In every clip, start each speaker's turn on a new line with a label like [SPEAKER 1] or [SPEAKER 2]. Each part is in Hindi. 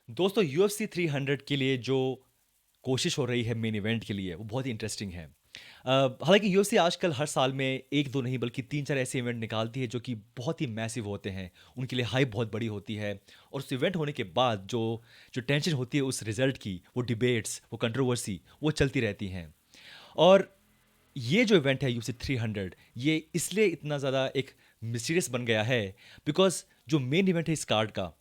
[SPEAKER 1] दोस्तों UFC 300 के लिए जो कोशिश हो रही है मेन इवेंट के लिए वो बहुत ही इंटरेस्टिंग है। हालांकि UFC आजकल हर साल में एक दो नहीं बल्कि तीन चार ऐसे इवेंट निकालती है जो कि बहुत ही मैसिव होते हैं। उनके लिए हाइप बहुत बड़ी होती है और उस इवेंट होने के बाद जो जो टेंशन होती है उस रिजल्ट की, वो डिबेट्स, वो कंट्रोवर्सी, वो चलती रहती हैं। और ये जो इवेंट है UFC 300, ये इसलिए इतना ज़्यादा एक मिस्टीरियस बन गया है बिकॉज जो मेन इवेंट है इस कार्ड का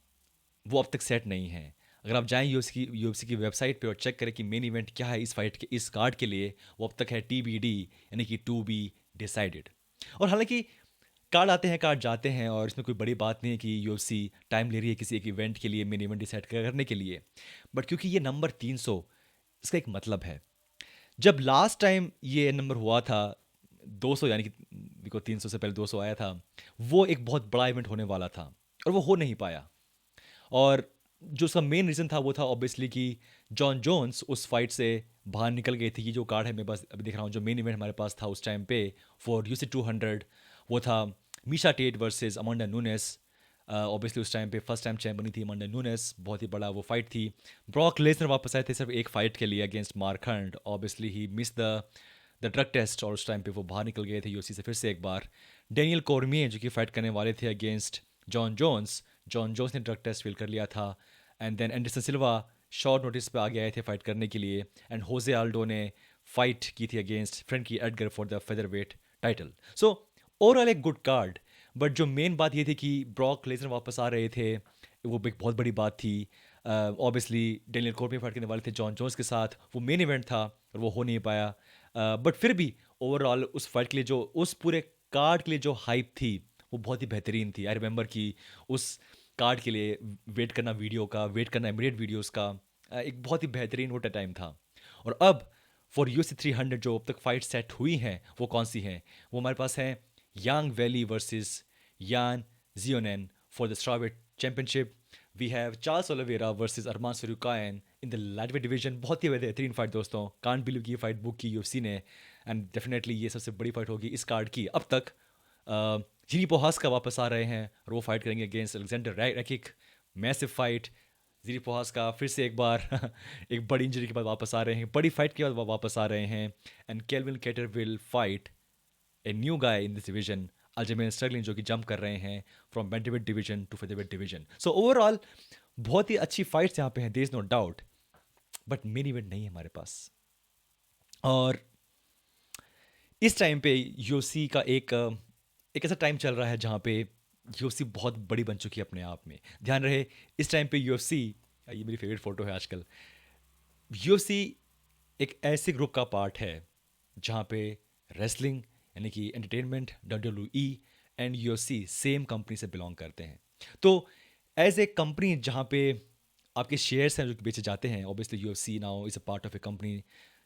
[SPEAKER 1] वो अब तक सेट नहीं है। अगर आप जाएँ यूएफसी की वेबसाइट पे और चेक करें कि मेन इवेंट क्या है इस फाइट के इस कार्ड के लिए, वो अब तक है TBD, यानी कि टू बी डिसाइडेड। और हालाँकि कार्ड आते हैं, कार्ड जाते हैं और इसमें कोई बड़ी बात नहीं है कि यूएफसी टाइम ले रही है किसी एक इवेंट के लिए मेन इवेंट डिसाइड करने के लिए। बट क्योंकि ये नंबर 300, इसका एक मतलब है। जब लास्ट टाइम ये नंबर हुआ था 200, यानी कि देखो 300 से पहले 200 आया था, वो एक बहुत बड़ा इवेंट होने वाला था और वो हो नहीं पाया। और जो उसका मेन रीज़न था वो था ऑब्वियसली कि जॉन जोन्स उस फाइट से बाहर निकल गई थी। कि जो कार्ड है मेरे पास अभी देख रहा हूँ, जो मेन इवेंट हमारे पास था उस टाइम पे फॉर यूसी 200, वो था Miesha Tate versus Amanda Nunes. Obviously उस टाइम पे फर्स्ट टाइम चैंप बनी थी अमांडा नूनेस, बहुत ही बड़ा वो फाइट थी। ब्रॉक लेसनर वापस आए थे सिर्फ एक फाइट के लिए अगेंस्ट मार्कंड। ऑब्वियसली ही मिस द ड्रग टेस्ट और उस टाइम पे वो बाहर निकल गए थे यूसी से फिर से एक बार। डेनियल कॉर्मिए जो कि फाइट करने वाले थे against Jon Jones, Jon Jones ने ड्रग टेस्ट फेल कर लिया था। And then Anderson Silva short notice पे आगे आए थे फाइट करने के लिए। एंड होजे आल्डो ने फाइट की थी against Frankie Edgar for the featherweight title. So overall एक गुड कार्ड। बट जो मेन बात ये थी कि ब्रॉक लेसनर वापस आ रहे थे, वो एक बहुत बड़ी बात थी। ऑब्वियसली डेनियल कॉर्मिए फाइट करने वाले थे जॉन जोन्स के साथ, वो मेन इवेंट था और वो हो नहीं पाया। बट फिर भी ओवरऑल उस फाइट के लिए जो उस पूरे कार्ड के लिए जो हाइप थी वो बहुत ही बेहतरीन थी। आई रिमेंबर कि उस कार्ड के लिए वेट करना, वीडियो का वेट करना, इमीडिएट वीडियोस का, एक बहुत ही बेहतरीन वो टाइम था। और अब फॉर UFC 300 जो अब तक फाइट सेट हुई हैं वो कौन सी हैं? वो हमारे पास हैं यांग Weili versus Yan Xiaonan for the strawweight championship. We have Charles Oliveira versus Arman Tsarukyan in the lightweight division. बहुत ही बेहतरीन फाइट दोस्तों, कांट बिलीव की ये फाइट बुक की UFC ने। एंड डेफिनेटली ये सबसे बड़ी फाइट होगी इस कार्ड की अब तक। जिनी पोहास का वापस आ रहे हैं और वो फाइट करेंगे against Alexander Rakic. Massive fight. Jiri Prochazka का फिर से एक बार एक बड़ी इंजरी के बाद वापस आ रहे हैं, बड़ी फाइट के बाद वो वापस आ रहे हैं। And Calvin Kattar will fight a new guy in this division, Aljamain Sterling, जो कि जंप कर रहे हैं from bantamweight division to featherweight division. So overall बहुत ही अच्छी फाइट्स यहाँ पे हैं, there is no doubt. But main event नहीं है हमारे पास। और इस टाइम पे यूएफसी का एक ऐसा टाइम चल रहा है जहाँ पे यूएफसी बहुत बड़ी बन चुकी है अपने आप में। ध्यान रहे, इस टाइम पे यूएफसी, ये मेरी फेवरेट फोटो है आजकल, यूएफसी एक ऐसे ग्रुप का पार्ट है जहाँ पे रेसलिंग यानी कि entertainment, WWE and UFC same company से बिलोंग करते हैं। तो एज ए कंपनी जहाँ पे आपके शेयर्स हैं जो कि बेचे जाते हैं, obviously UFC now is a part of A company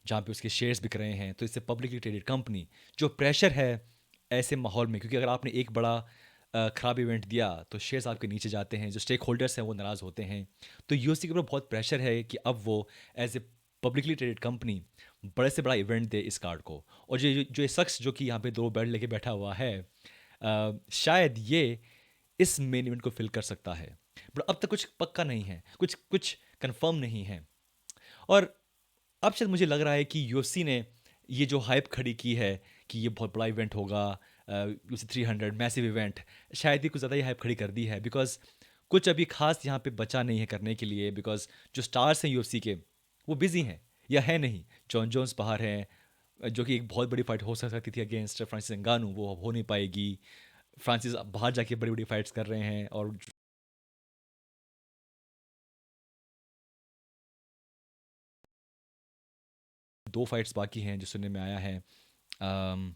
[SPEAKER 1] जहाँ पे उसके शेयर्स बिक रहे हैं, तो इससे पब्लिकली ट्रेडेड कंपनी। जो प्रेशर है ऐसे माहौल में, क्योंकि अगर आपने एक बड़ा खराब इवेंट दिया तो शेयर्स आपके नीचे जाते हैं, जो स्टेक होल्डर्स हैं वो नाराज़ होते हैं। तो यूएफसी के ऊपर बहुत प्रेशर है कि अब वो as a publicly traded company बड़े से बड़ा इवेंट दे इस कार्ड को। और जो ये शख्स जो कि यहाँ पे दो बेल्ट लेके बैठा हुआ है, शायद ये इस मेन इवेंट को फिल कर सकता है। बट अब तक कुछ पक्का नहीं है, कुछ कुछ कंफर्म नहीं है। और अब शायद मुझे लग रहा है कि यूएफसी ने ये जो हाइप खड़ी की है कि ये बहुत बड़ा इवेंट होगा, यूएफसी 300 मैसिव इवेंट, शायद ही कुछ ज़्यादा ही हाइप खड़ी कर दी है। बिकॉज कुछ अभी खास यहाँ पे बचा नहीं है करने के लिए। बिकॉज जो स्टार्स हैं यूएफसी के वो बिजी हैं या है नहीं। जॉन जोन्स बाहर हैं, जो कि एक बहुत बड़ी फाइट हो सकती थी अगेंस्ट फ्रांसिस नगानू, वो हो नहीं पाएगी। फ्रांसिस बाहर जाके बड़ी बड़ी फाइट्स कर रहे हैं और दो फाइट्स बाकी हैं जो सुनने में आया है। अम,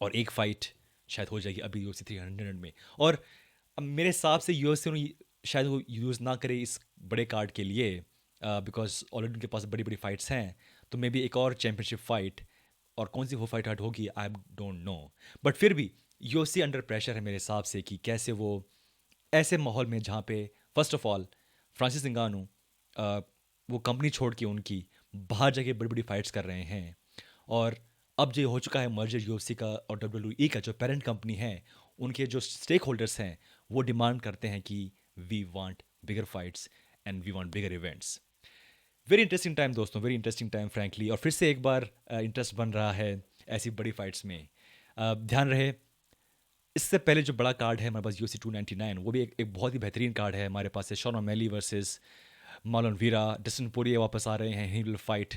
[SPEAKER 1] और एक फाइट शायद हो जाएगी अभी यूएफसी 300 में। और अब मेरे हिसाब से यूएफसी शायद वो यूज़ ना करे इस बड़े कार्ड के लिए, बिकॉज ऑलरेडी उनके पास बड़ी बड़ी फाइट्स हैं। तो मे बी एक और चैंपियनशिप फाइट, और कौन सी वो फाइट हार्ट होगी आई डोंट नो। बट फिर भी यूएफसी अंडर प्रेशर है मेरे हिसाब से कि कैसे वो ऐसे माहौल में जहाँ पे फर्स्ट ऑफ ऑल फ्रांसिस नगानू वो कंपनी छोड़ के उनकी बाहर जाके बड़ी बड़ी फाइट्स कर रहे हैं। और अब जो हो चुका है मर्जर यूएफसी का और WWE का जो पेरेंट कंपनी है, उनके जो स्टेक होल्डर्स हैं वो डिमांड करते हैं कि we want bigger fights and we want bigger events. Very interesting time दोस्तों, वेरी इंटरेस्टिंग टाइम फ्रैंकली, और फिर से एक बार इंटरेस्ट बन रहा है ऐसी बड़ी फाइट्स में। ध्यान रहे, इससे पहले जो बड़ा कार्ड है हमारे पास UFC 299, वो भी एक बहुत ही बेहतरीन कार्ड है हमारे पास है। Sean O'Malley versus Marlon Vera, Dustin Poirier वापस आ रहे हैं, he will fight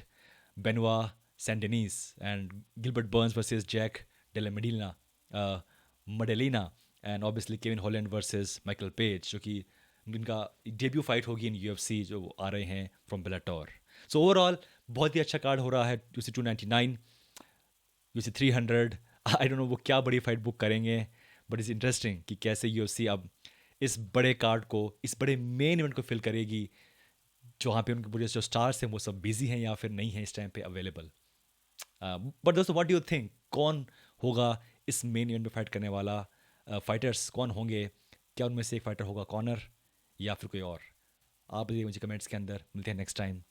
[SPEAKER 1] Benoit Saint Denis, and Gilbert Burns versus Jack Della Medina Maddalena, and obviously Kevin Holland versus Michael Page, जो कि जिनका डेब्यू फाइट होगी इन UFC, जो आ रहे हैं फ्रॉम बेलाटोर। सो ओवरऑल बहुत ही अच्छा कार्ड हो रहा है UFC 299, UFC 300। I don't know वो क्या बड़ी फाइट बुक करेंगे, बट इज़ इंटरेस्टिंग कि कैसे UFC अब इस बड़े कार्ड को, इस बड़े मेन इवेंट को फिल करेगी, जहाँ पे उनके पूरे जो स्टार्स हैं वो सब बिजी हैं या फिर नहीं हैं इस टाइम पे अवेलेबल। बट दोस्तों, व्हाट डू यू थिंक, कौन होगा इस मेन इवेंट में फाइट करने वाला? फाइटर्स कौन होंगे? क्या उनमें से एक फाइटर होगा कॉनर या फिर कोई और? आप बताइए मुझे कमेंट्स के अंदर। मिलते हैं नेक्स्ट टाइम।